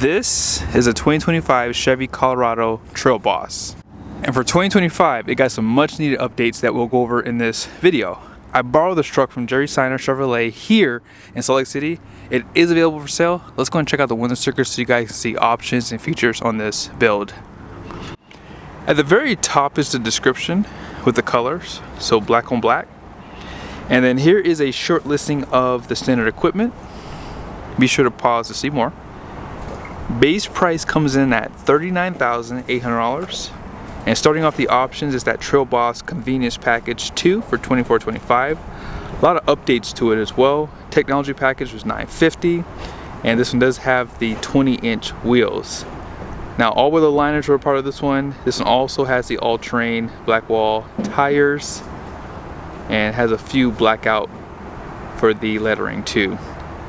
This is a 2025 Chevy Colorado Trail Boss. And for 2025, it got some much needed updates that we'll go over in this video. I borrowed this truck from Seiner Chevrolet here in Salt Lake City. It is available for sale. Let's go and check out the window stickers so you guys can see options and features on this build. At the very top is the description with the colors, so black on black. And then here is a short listing of the standard equipment. Be sure to pause to see more. Base price comes in at $39,800. And starting off the options is that Trail Boss Convenience Package 2 for $24.25. A lot of updates to it as well. Technology package was $950, and this one does have the 20-inch wheels. Now all weather liners were a part of this one. This one also has the all-terrain black wall tires and has a few blackout for the lettering too.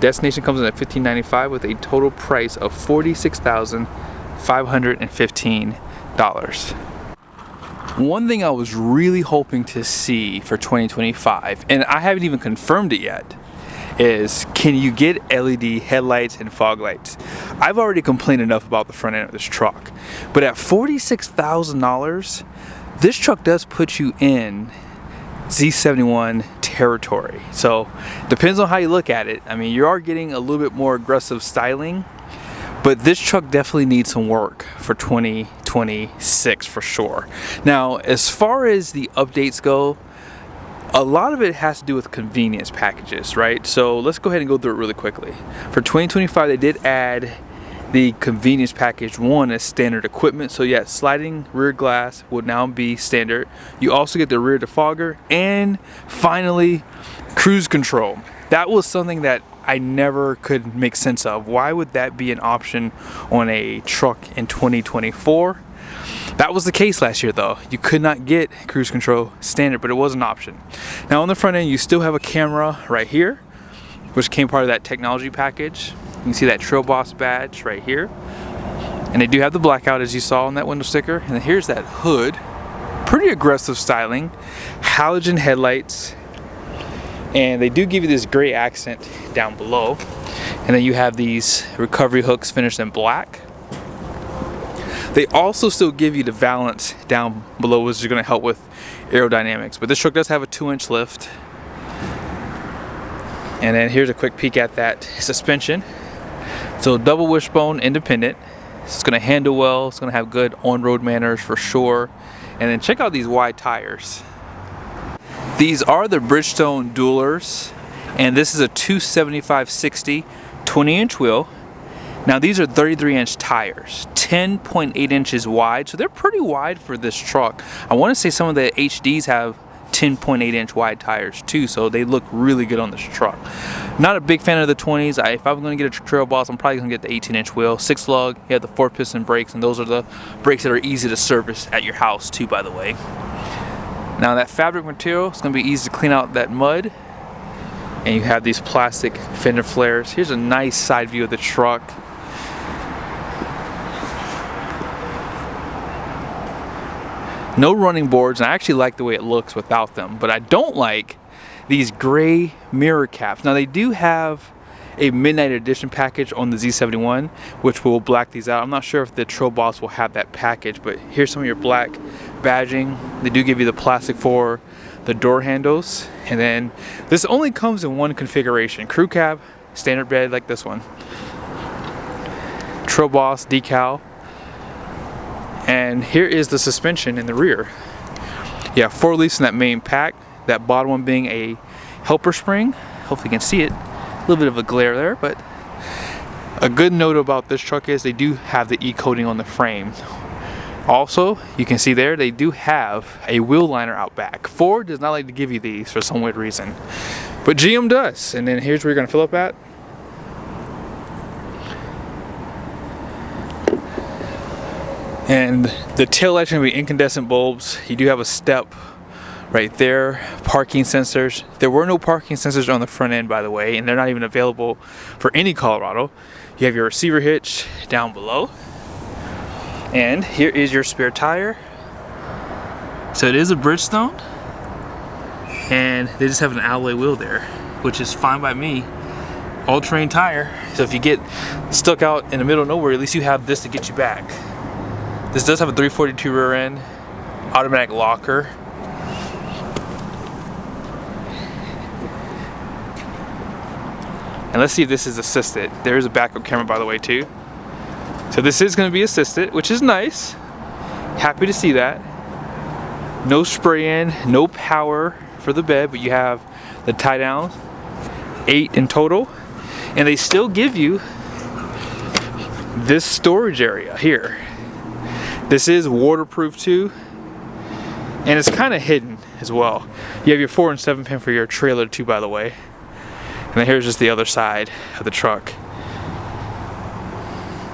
Destination comes in at $15.95 with a total price of $46,515. One thing I was really hoping to see for 2025, and I haven't even confirmed it yet, is can you get LED headlights and fog lights? I've already complained enough about the front end of this truck, but at $46,000, this truck does put you in Z71 territory. So depends on how you look at it. I mean, you are getting a little bit more aggressive styling, but this truck definitely needs some work for 2026 for sure. Now, as far as the updates go, a lot of it has to do with convenience packages, right? So let's go ahead and go through it really quickly. For 2025, they did add the convenience package 1 as standard equipment. So yeah, sliding rear glass will now be standard. You also get the rear defogger and finally cruise control. That was something that I never could make sense of. Why would that be an option on a truck in 2024? That was the case last year though. You could not get cruise control standard, but it was an option. Now on the front end, you still have a camera right here, which came part of that technology package. You can see that Trail Boss badge right here. And they do have the blackout as you saw on that window sticker. And then here's that hood. Pretty aggressive styling. Halogen headlights. And they do give you this gray accent down below. And then you have these recovery hooks finished in black. They also still give you the valance down below, which is going to help with aerodynamics. But this truck does have a 2-inch lift. And then here's a quick peek at that suspension. So double wishbone independent. It's going to handle well. It's going to have good on-road manners for sure. And then check out these wide tires. These are the Bridgestone Duelers, and this is a 275/60 20-inch wheel. Now these are 33-inch tires, 10.8 inches wide, so they're pretty wide for this truck. I want to say some of the HDs have 10.8-inch wide tires too, so they look really good on this truck. Not a big fan of the 20s. If I'm going to get a Trail Boss, I'm probably going to get the 18-inch wheel. 6-lug, you have the 4-piston brakes, and those are the brakes that are easy to service at your house too, by the way. Now that fabric material, it's going to be easy to clean out that mud. And you have these plastic fender flares. Here's a nice side view of the truck. No running boards, and I actually like the way it looks without them, but I don't like these gray mirror caps. Now they do have a midnight edition package on the Z71, which will black these out. I'm not sure if the Trail Boss will have that package, but here's some of your black badging. They do give you the plastic for the door handles, and then this only comes in one configuration: crew cab, standard bed like this one, Trail Boss decal, and here is the suspension in the rear. Yeah, 4 leaves in that main pack, that bottom one being a helper spring. Hopefully you can see it. A little bit of a glare there, but a good note about this truck is they do have the E-coating on the frame. Also, you can see there, they do have a wheel liner out back. Ford does not like to give you these for some weird reason, but GM does. And then here's where you're going to fill up at. And the tail lights are going to be incandescent bulbs. You do have a step right there. Parking sensors. There were no parking sensors on the front end, by the way, and they're not even available for any Colorado. You have your receiver hitch down below. And here is your spare tire. So it is a Bridgestone, and they just have an alloy wheel there, which is fine by me. all-terrain tire. So if you get stuck out in the middle of nowhere, at least you have this to get you back. This does have a 342 rear end, automatic locker. And let's see if this is assisted. There is a backup camera, by the way, too. So this is going to be assisted, which is nice. Happy to see that. No spray-in, no power for the bed, but you have the tie downs, 8 in total. And they still give you this storage area here. This is waterproof too, and it's kind of hidden as well. You have your 4 and 7 pin for your trailer too, by the way. And then here's just the other side of the truck.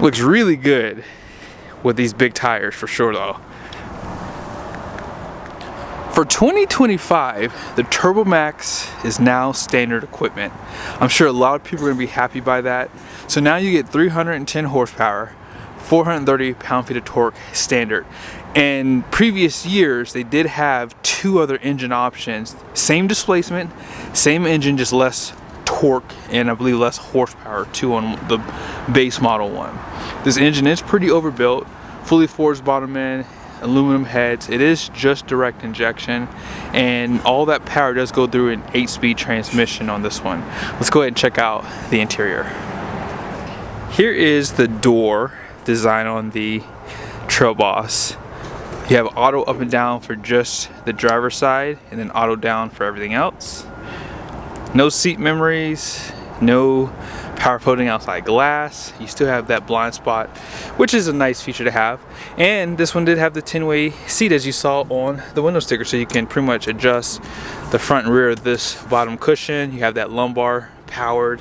Looks really good with these big tires for sure though. For 2025, the Turbo Max is now standard equipment. I'm sure a lot of people are gonna be happy by that. So now you get 310 horsepower, 430 pound-feet of torque standard. In previous years, they did have 2 other engine options. Same displacement, same engine, just less torque and I believe less horsepower too on the base model one. This engine is pretty overbuilt, fully forged bottom end, aluminum heads. It is just direct injection, and all that power does go through an 8-speed transmission on this one. Let's go ahead and check out the interior. Here is the door design on the Trail Boss. You have auto up and down for just the driver's side, and then auto down for everything else. No seat memories, no power folding outside glass. You still have that blind spot, which is a nice feature to have. And this one did have the 10-way seat, as you saw on the window sticker, so you can pretty much adjust the front and rear of this bottom cushion. You have that lumbar powered.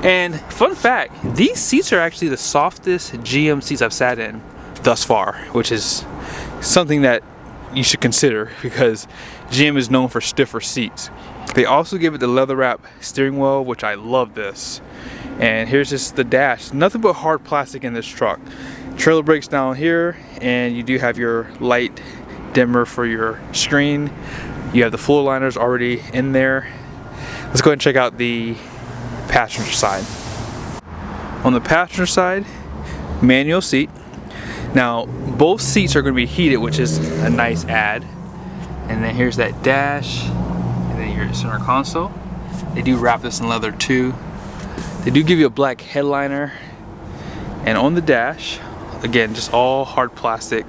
And fun fact, these seats are actually the softest GM seats I've sat in thus far, which is something that you should consider because GM is known for stiffer seats. They also give it the leather wrap steering wheel, which I love this. And here's just the dash. Nothing but hard plastic in this truck. Trailer brakes down here, and you do have your light dimmer for your screen. You have the floor liners already in there. Let's go ahead and check out the passenger side. On the passenger side, manual seat. Now, both seats are going to be heated, which is a nice add. And then here's that dash, and then your center console. They do wrap this in leather too. They do give you a black headliner. And on the dash, again, just all hard plastic.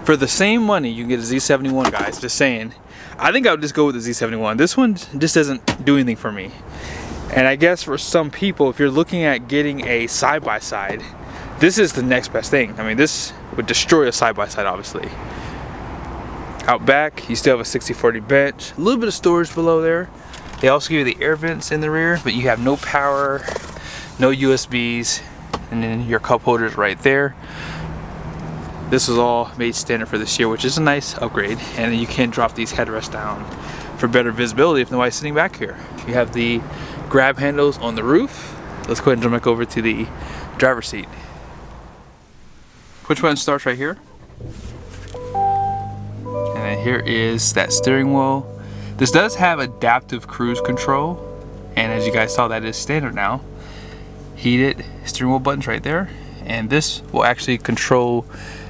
For the same money, you can get a Z71, guys. Just saying. I think I would just go with the Z71. This one just doesn't do anything for me. And I guess for some people, if you're looking at getting a side-by-side, this is the next best thing. I mean, this would destroy a side-by-side, obviously. Out back, you still have a 60/40 bench. A little bit of storage below there. They also give you the air vents in the rear, but you have no power, no USBs, and then your cup holders right there. This was all made standard for this year, which is a nice upgrade. And then you can drop these headrests down for better visibility if nobody's sitting back here. You have the grab handles on the roof. Let's go ahead and jump back over to the driver's seat. Push button starts right here. And then here is that steering wheel. This does have adaptive cruise control, and as you guys saw, that is standard now. Heated steering wheel buttons right there, and this will actually control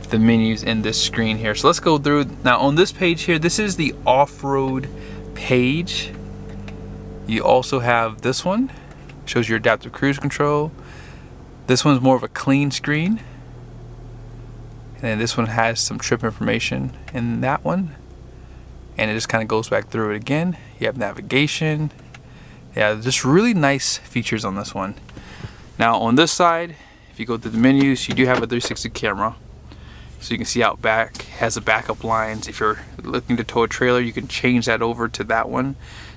the menus in this screen here. So let's go through. Now on this page here, this is the off-road page. You also have this one, shows your adaptive cruise control. This one's more of a clean screen. And then this one has some trip information in that one. And it just kind of goes back through it again. You have navigation. Yeah, just really nice features on this one. Now on this side, if you go through the menus, you do have a 360 camera. So you can see out back, has the backup lines. If you're looking to tow a trailer, you can change that over to that one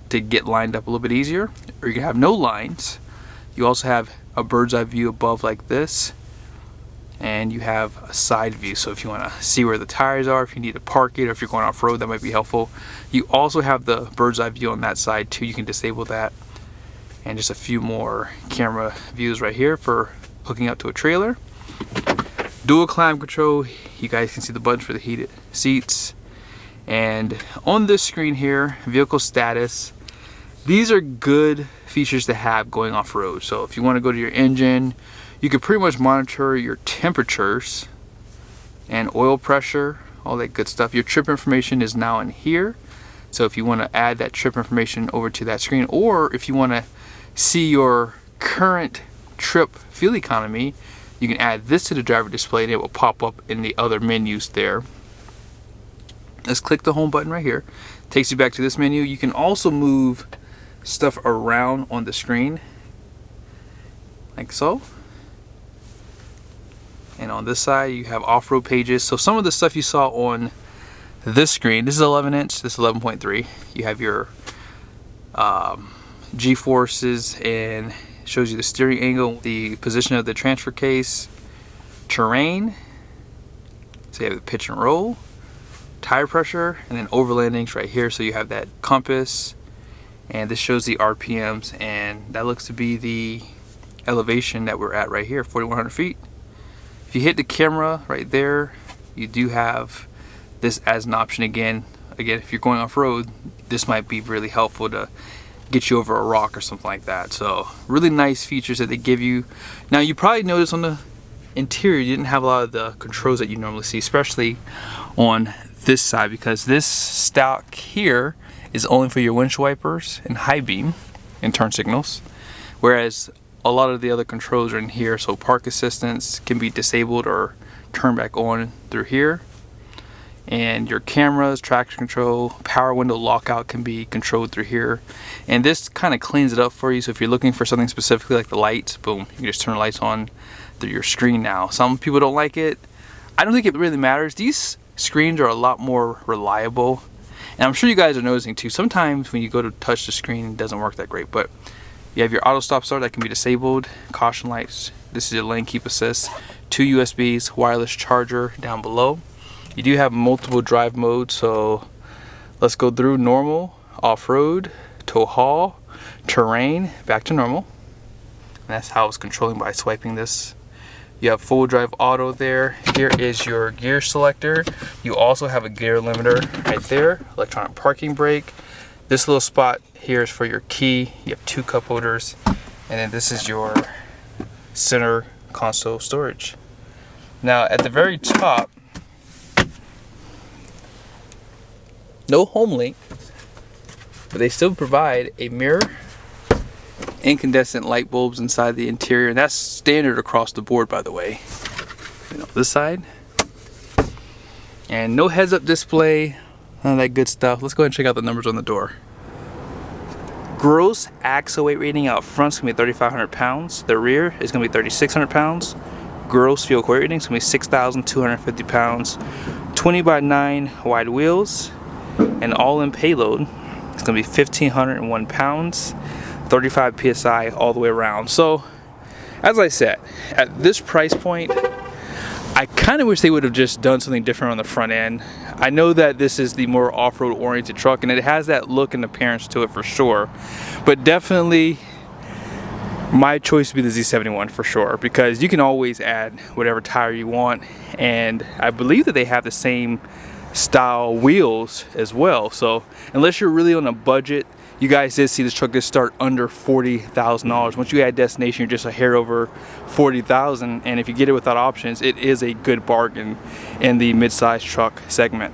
to get lined up a little bit easier. Or you can have no lines. You also have a bird's eye view above like this. And you have a side view, so if you want to see where the tires are, if you need to park it, or if you're going off-road, that might be helpful. You also have the bird's eye view on that side too. You can disable that. And just a few more camera views right here for hooking up to a trailer. Dual climate control. You guys can see the buttons for the heated seats. And on this screen here, vehicle status. these are good features to have going off-road. So if you want to go to your engine, you can pretty much monitor your temperatures and oil pressure, all that good stuff. Your trip information is now in here. So if you want to add that trip information over to that screen, or if you want to see your current trip fuel economy, you can add this to the driver display and it will pop up in the other menus there. Let's click the home button right here. Takes you back to this menu. You can also move stuff around on the screen like so. And on this side you have off-road pages. So some of the stuff you saw on this screen, this is 11 inch, this is 11.3. You have your G-forces, and shows you the steering angle, the position of the transfer case, terrain, so you have the pitch and roll, tire pressure, and then overlandings right here. So you have that compass, and this shows the RPMs, and that looks to be the elevation that we're at right here, 4,100 feet. If you hit the camera right there, you do have this as an option again. If you're going off-road, this might be really helpful to get you over a rock or something like that. So really nice features that they give you. Now you probably noticed on the interior you didn't have a lot of the controls that you normally see, especially on this side, because this stock here is only for your windshield wipers and high beam and turn signals, whereas a lot of the other controls are in here. So park assistance can be disabled or turned back on through here, and your cameras, traction control, power window lockout can be controlled through here. And this kind of cleans it up for you. So if you're looking for something specifically like the lights, boom, you can just turn the lights on through your screen now. Some people don't like it. I don't think it really matters. These screens are a lot more reliable, and I'm sure you guys are noticing too, sometimes when you go to touch the screen it doesn't work that great. But you have your auto stop start that can be disabled, caution lights, this is your lane keep assist, 2 USBs, wireless charger down below. You do have multiple drive modes, so let's go through normal, off-road, tow haul, terrain, back to normal. And that's how it's controlling by swiping this. You have full drive auto there. Here is your gear selector. You also have a gear limiter right there, electronic parking brake. This little spot here is for your key. You have 2 cup holders, and then this is your center console storage. Now at the very top, no home link, but they still provide a mirror, incandescent light bulbs inside the interior, and that's standard across the board, by the way. You know, this side, and no heads-up display, none of that good stuff. Let's go ahead and check out the numbers on the door. Gross axle weight rating out front is gonna be 3,500 pounds. The rear is gonna be 3,600 pounds. Gross fuel weight rating is gonna be 6,250 pounds. 20/9 wide wheels, and all-in payload is gonna be 1,501 pounds. 35 psi all the way around. So as I said, at this price point, I kind of wish they would have just done something different on the front end. I know that this is the more off-road oriented truck, and it has that look and appearance to it for sure, but definitely my choice would be the Z71 for sure, because you can always add whatever tire you want, and I believe that they have the same style wheels as well. So unless you're really on a budget, you guys did see this truck just start under $40,000. Once you add destination, you're just a hair over $40,000, and if you get it without options, it is a good bargain in the mid-size truck segment.